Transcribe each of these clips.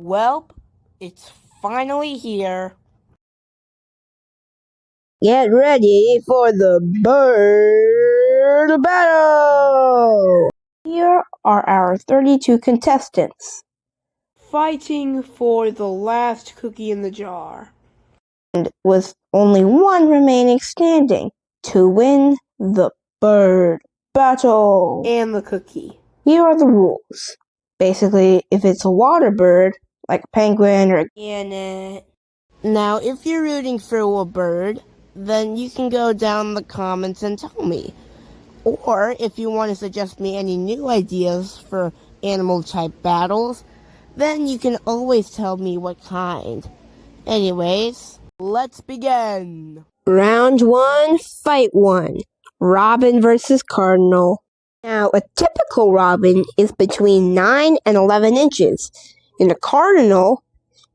Well, it's finally here. Get ready for the bird battle! Here are our 32 contestants, Fighting for the last cookie in the jar. and with only one remaining standing to win the bird battle. And the cookie. Here are the rules. Basically, if it's a water bird, like a penguin or a Gannet. Now, if you're rooting for a bird, then you can go down in the comments and tell me. Or, if you want to suggest me any new ideas for animal-type battles, then you can always tell me what kind. Anyways, let's begin! Round 1, Fight 1. Robin versus Cardinal. Now, a typical robin is between 9 and 11 inches, and a cardinal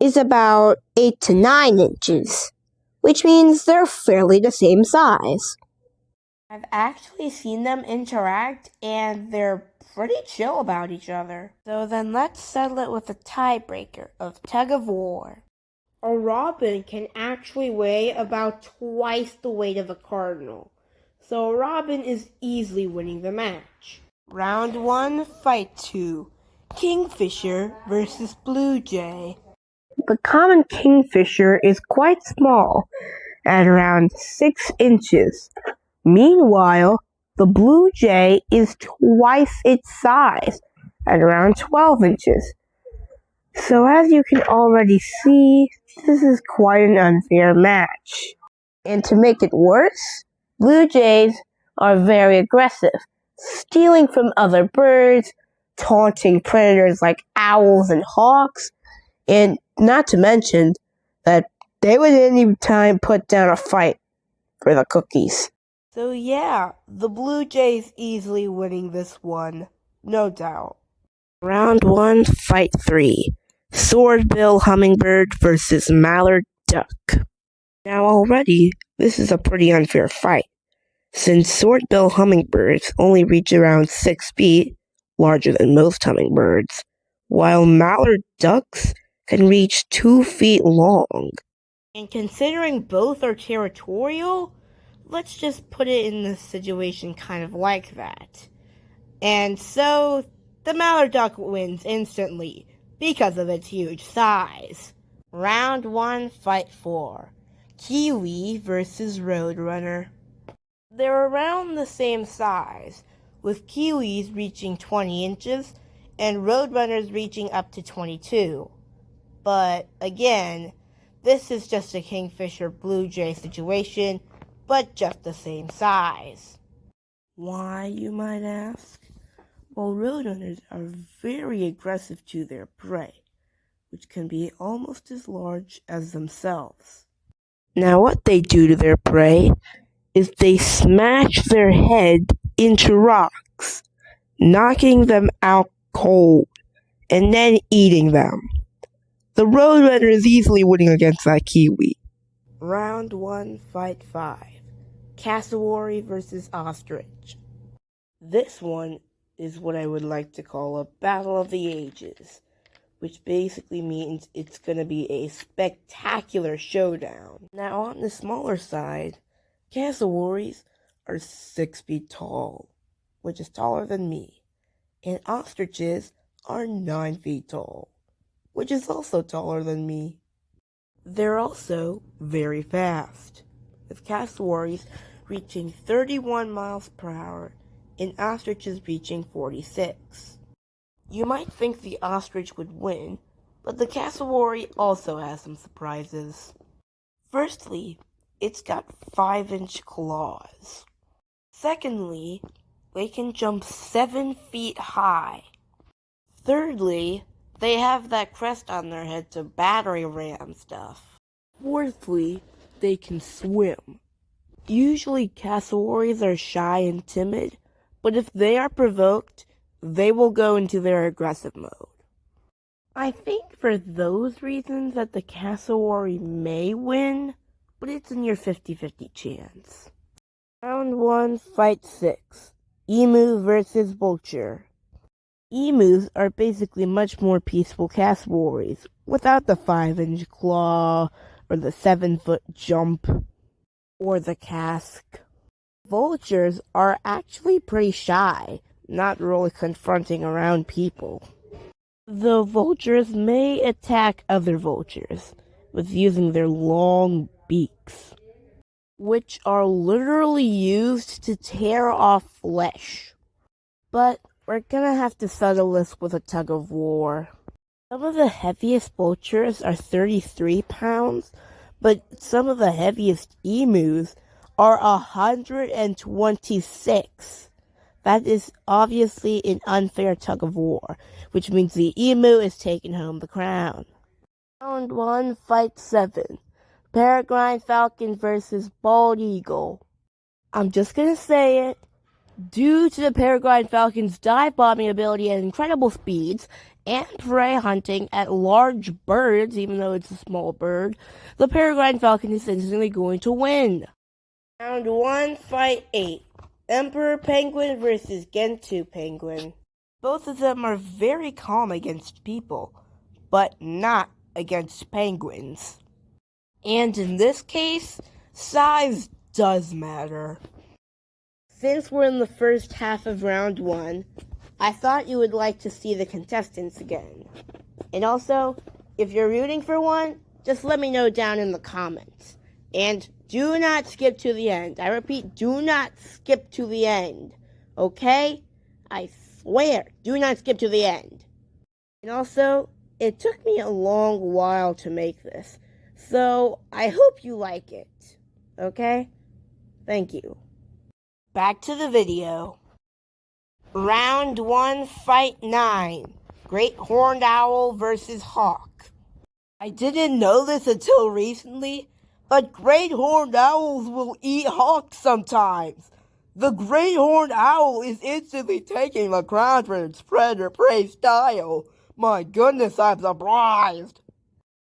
is about 8 to 9 inches, which means they're fairly the same size. I've actually seen them interact, and they're pretty chill about each other. So then let's settle it with a tiebreaker of tug of war. A robin can actually weigh about twice the weight of a cardinal, so a robin is easily winning the match. Round 1, Fight 2. Kingfisher versus Blue Jay. The common kingfisher is quite small, at around 6 inches. Meanwhile, the blue jay is twice its size, at around 12 inches. So as you can already see, this is quite an unfair match. And to make it worse, blue jays are very aggressive, stealing from other birds, taunting predators like owls and hawks, and not to mention that they would any time put down a fight for the cookies. So yeah, the Blue Jays easily winning this one, no doubt. Round 1, Fight 3. Swordbill hummingbird versus mallard duck. Now already, this is a pretty unfair fight, since swordbill hummingbirds only reach around 6 feet, larger than most hummingbirds, while mallard ducks can reach 2 feet long. And considering both are territorial, let's just put it in this situation kind of like that. And so, the mallard duck wins instantly, because of its huge size. Round 1, Fight 4. Kiwi versus Roadrunner. They're around the same size, with kiwis reaching 20 inches and roadrunners reaching up to 22. But again, this is just a kingfisher blue jay situation, but just the same size. Why, you might ask? Well, roadrunners are very aggressive to their prey, which can be almost as large as themselves. Now what they do to their prey is they smash their head into rocks, knocking them out cold, and then eating them. The roadrunner is easily winning against that kiwi. Round 1, Fight 5. Cassowary versus Ostrich. This one is what I would like to call a battle of the ages, which basically means it's going to be a spectacular showdown. Now, on the smaller side, cassowaries are 6 feet tall, which is taller than me, and ostriches are 9 feet tall, which is also taller than me. They're also very fast, with cassowaries reaching 31 miles per hour and ostriches reaching 46. You might think the ostrich would win, but the cassowary also has some surprises. Firstly, it's got 5-inch claws. Secondly, they can jump 7 feet high. Thirdly, they have that crest on their head to battery ram stuff. Fourthly, they can swim. Usually cassowaries are shy and timid, but if they are provoked, they will go into their aggressive mode. I think for those reasons that the cassowary may win, but it's a near 50-50 chance. Round 1, Fight 6. Emu versus vulture. Emus are basically much more peaceful cassowaries, without the 5-inch claw, or the 7-foot jump, or the casque. Vultures are actually pretty shy, not really confronting around people. The vultures may attack other vultures with using their long beaks, which are literally used to tear off flesh. But we're gonna have to settle this with a tug of war. Some of the heaviest vultures are 33 pounds, but some of the heaviest emus are 126. That is obviously an unfair tug of war, which means the emu is taking home the crown. Round 1, Fight 7. Peregrine Falcon versus Bald Eagle. I'm just gonna say it. Due to the peregrine falcon's dive-bombing ability and incredible speeds, and prey hunting at large birds, even though it's a small bird, the peregrine falcon is instantly going to win. Round 1, Fight 8. Emperor Penguin versus Gentoo Penguin. Both of them are very calm against people, but not against penguins. And in this case, size does matter. Since we're in the first half of round 1, I thought you would like to see the contestants again. And also, if you're rooting for one, just let me know down in the comments. And do not skip to the end. I repeat, do not skip to the end. Okay? I swear, do not skip to the end. And also, it took me a long while to make this, so I hope you like it. Okay? Thank you. Back to the video. Round 1, Fight 9. Great Horned Owl versus Hawk. I didn't know this until recently, but great horned owls will eat hawks sometimes. The great horned owl is instantly taking the crown for its predator-prey style. My goodness, I'm surprised.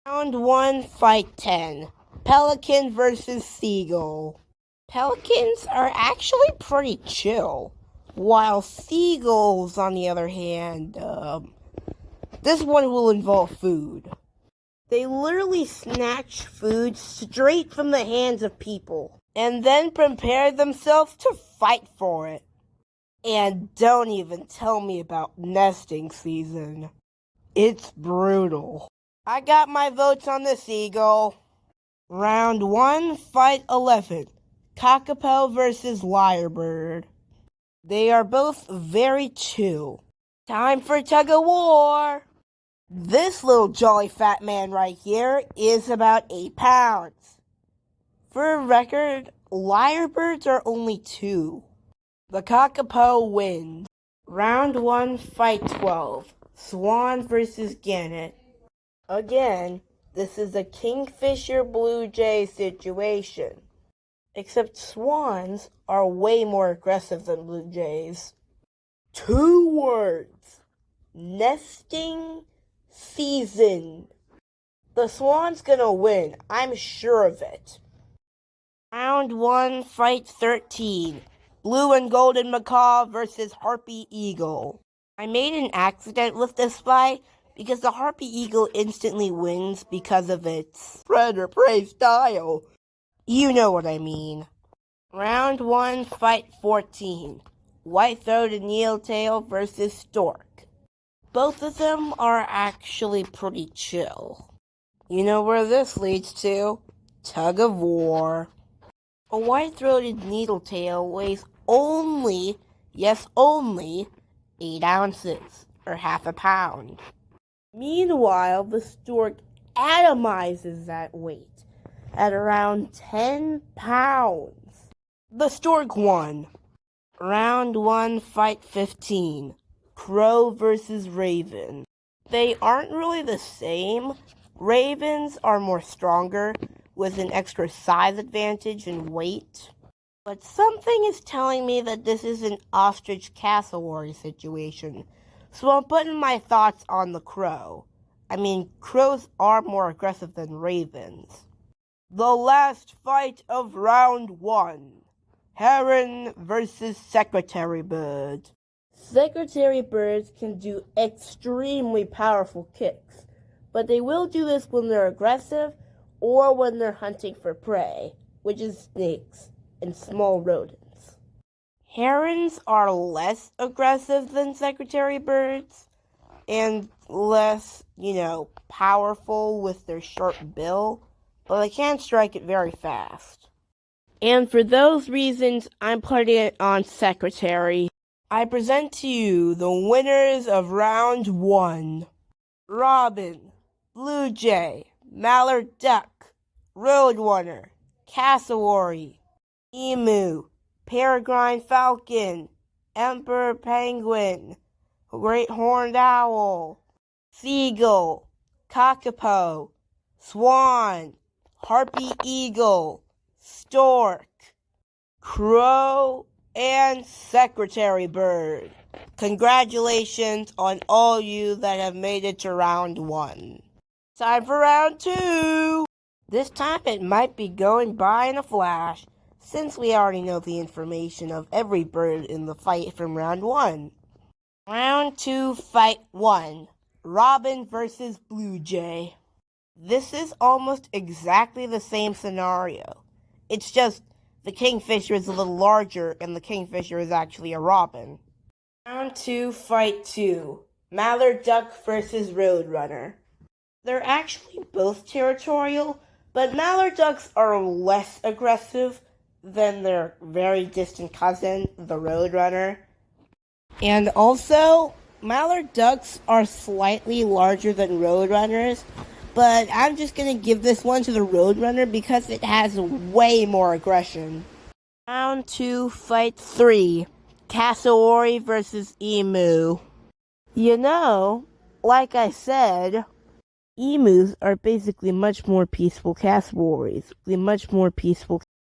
Round 1, Fight 10. Pelican versus Seagull. Pelicans are actually pretty chill, while seagulls, on the other hand, this one will involve food. They literally snatch food straight from the hands of people, and then prepare themselves to fight for it. And don't even tell me about nesting season. It's brutal. I got my votes on the seagull. Round 1, Fight 11. Cockapoo versus Lyrebird. They are both very chill. Time for tug of war. This little jolly fat man right here is about 8 pounds. For a record, lyrebirds are only 2. The cockapoo wins. Round 1, Fight 12. Swan versus gannet. Again, this is a kingfisher blue jay situation. Except swans are way more aggressive than blue jays. 2 words. Nesting season. The swan's gonna win. I'm sure of it. Round 1, Fight 13. Blue and golden macaw versus harpy eagle. I made an accident with this fight because the harpy eagle instantly wins because of its predator-prey style. You know what I mean. Round 1, Fight 14. White-throated needletail versus stork. Both of them are actually pretty chill. You know where this leads to? Tug of war. A white-throated needletail weighs only, yes only, 8 ounces, or half a pound. Meanwhile, the stork atomizes that weight at around 10 pounds. The stork won. Round 1, Fight 15. Crow versus raven. They aren't really the same. Ravens are more stronger, with an extra size advantage and weight. But something is telling me that this is an ostrich cassowary situation. So I'm putting my thoughts on the crow. I mean, crows are more aggressive than ravens. The last fight of round 1. Heron versus secretary bird. Secretary birds can do extremely powerful kicks, but they will do this when they're aggressive or when they're hunting for prey, which is snakes and small rodents. Herons are less aggressive than secretary birds and less, powerful with their sharp bill, but they can strike it very fast. And for those reasons, I'm putting it on secretary. I present to you the winners of round 1. Robin, Blue Jay, Mallard Duck, Roadrunner, Cassowary, Emu, Peregrine Falcon, Emperor Penguin, Great Horned Owl, Seagull, Kakapo, Swan, Harpy Eagle, Stork, Crow, and Secretary Bird. Congratulations on all you that have made it to round 1. Time for round 2! This time it might be going by in a flash, since we already know the information of every bird in the fight from round 1. Round 2, Fight 1. Robin versus Blue Jay. This is almost exactly the same scenario. It's just the kingfisher is a little larger and the kingfisher is actually a robin. Round 2, Fight 2. Mallard Duck versus Roadrunner. They're actually both territorial, but mallard ducks are less aggressive than their very distant cousin, the Roadrunner. And also, mallard ducks are slightly larger than roadrunners, but I'm just gonna give this one to the Roadrunner because it has way more aggression. Round 2, Fight 3. Cassowary versus Emu. Like I said, emus are basically much more peaceful cassowaries.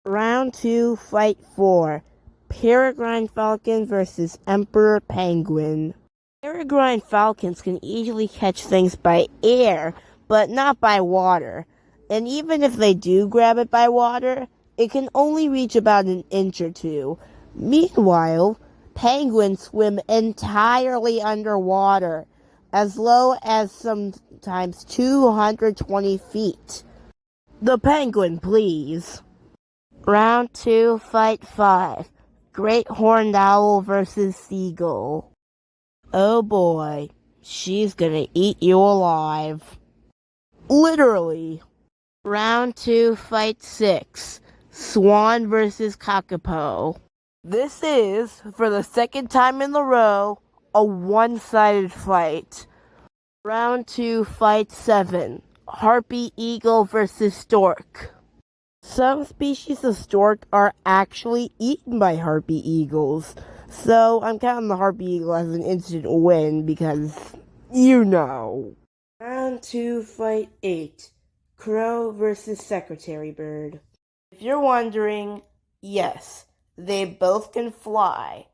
Round 2, Fight 4. Peregrine Falcon versus Emperor Penguin. Peregrine falcons can easily catch things by air, but not by water. And even if they do grab it by water, it can only reach about an inch or two. Meanwhile, penguins swim entirely underwater, as low as sometimes 220 feet. The penguin, please. Round 2, Fight 5. Great Horned Owl versus Seagull. Oh boy, she's gonna eat you alive. Literally. Round 2, Fight 6. Swan versus Kakapo. This is, for the second time in a row, a one-sided fight. Round 2, Fight 7. Harpy Eagle versus Stork. Some species of stork are actually eaten by harpy eagles, so I'm counting the harpy eagle as an instant win because, Round 2, Fight 8. Crow versus Secretary Bird. If you're wondering, yes, they both can fly.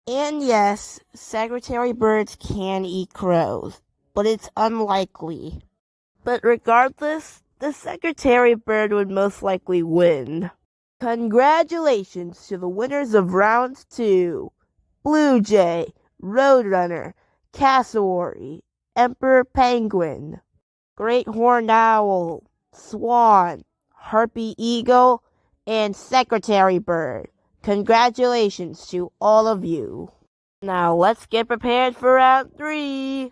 And yes, secretary birds can eat crows, but it's unlikely. But regardless, the secretary bird would most likely win. Congratulations to the winners of round 2. Blue Jay, Roadrunner, Cassowary, Emperor Penguin, Great Horned Owl, Swan, Harpy Eagle, and Secretary Bird. Congratulations to all of you. Now let's get prepared for round 3.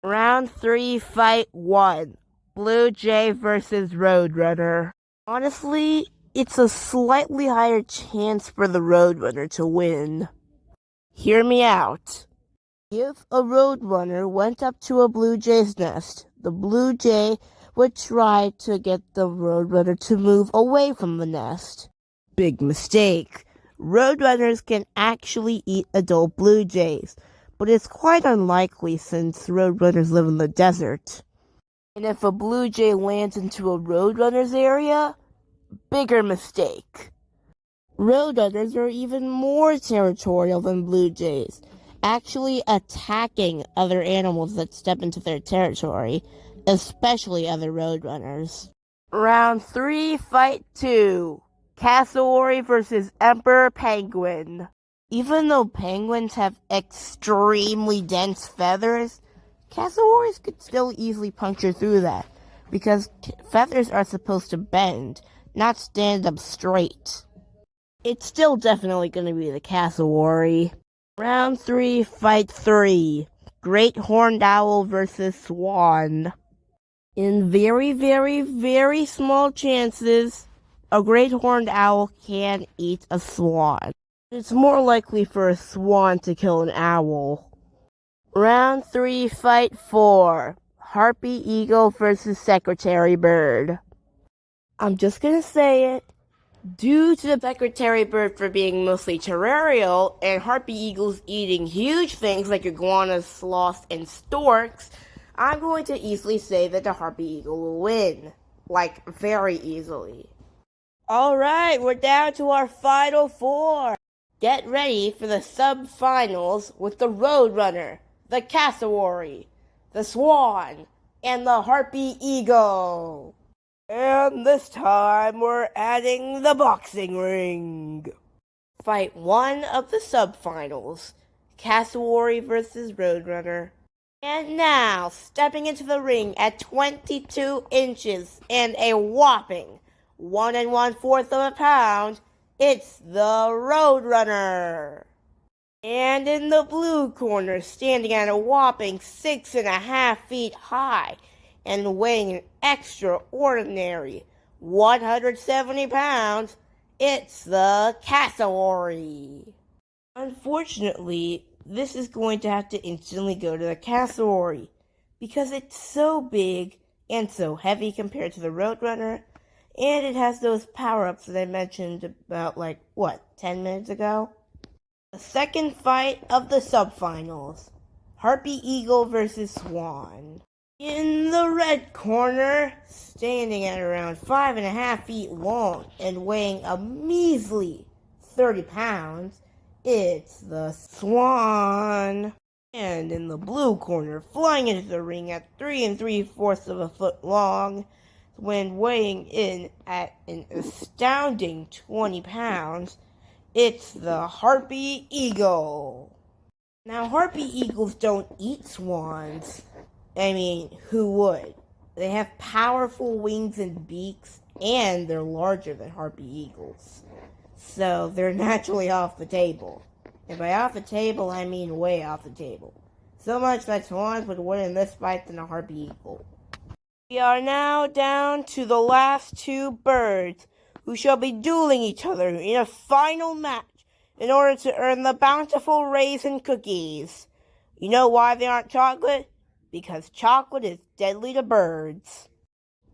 Round 3, Fight 1. Blue Jay versus Roadrunner. Honestly, it's a slightly higher chance for the Roadrunner to win. Hear me out. If a Roadrunner went up to a Blue Jay's nest, the Blue Jay would try to get the Roadrunner to move away from the nest. Big mistake. Roadrunners can actually eat adult Blue Jays, but it's quite unlikely since Roadrunners live in the desert. And if a Blue Jay lands into a Roadrunner's area, bigger mistake. Roadrunners are even more territorial than Blue Jays, actually attacking other animals that step into their territory, especially other Roadrunners. Round 3, Fight 2. Cassowary versus Emperor Penguin. Even though penguins have extremely dense feathers, cassowaries could still easily puncture through that, because feathers are supposed to bend, not stand up straight. It's still definitely going to be the cassowary. Round 3, fight 3. Great horned owl versus swan. In very, very, very small chances, a great horned owl can eat a swan. It's more likely for a swan to kill an owl. Round 3, fight 4. Harpy eagle versus secretary bird. I'm just gonna say it. Due to the secretary bird for being mostly terrestrial and harpy eagles eating huge things like iguanas, sloths, and storks, I'm going to easily say that the harpy eagle will win. Like, very easily. Alright, we're down to our final 4. Get ready for the subfinals with the roadrunner, the cassowary, the swan, and the harpy eagle. And this time we're adding the boxing ring. Fight 1 of the subfinals, cassowary versus roadrunner. And now, stepping into the ring at 22 inches and a whopping 1 1/4 of a pound, it's the Roadrunner. And in the blue corner, standing at a whopping 6.5 feet high and weighing an extraordinary 170 pounds, it's the cassowary. Unfortunately, this is going to have to instantly go to the cassowary because it's so big and so heavy compared to the Roadrunner, and it has those power-ups that I mentioned about, 10 minutes ago? The second fight of the subfinals, Harpy Eagle versus Swan. In the red corner, standing at around 5.5 feet long and weighing a measly 30 pounds, it's the Swan. And in the blue corner, flying into the ring at 3 3/4 of a foot long, when weighing in at an astounding 20 pounds, it's the Harpy Eagle. Now, Harpy Eagles don't eat swans. I mean, who would? They have powerful wings and beaks, and they're larger than Harpy Eagles. So, they're naturally off the table. And by off the table, I mean way off the table. So much that swans would win in this fight than a Harpy Eagle. We are now down to the last 2 birds, who shall be dueling each other in a final match in order to earn the bountiful raisin cookies. You know why they aren't chocolate? Because chocolate is deadly to birds.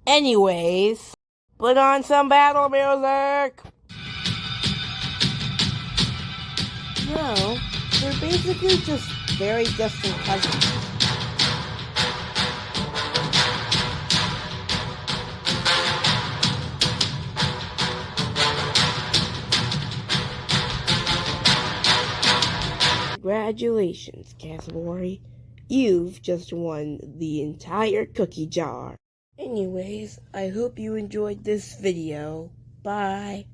Anyways, put on some battle music! No, they're basically just very distant cousins. Congratulations, cassowary. You've just won the entire cookie jar. Anyways, I hope you enjoyed this video. Bye.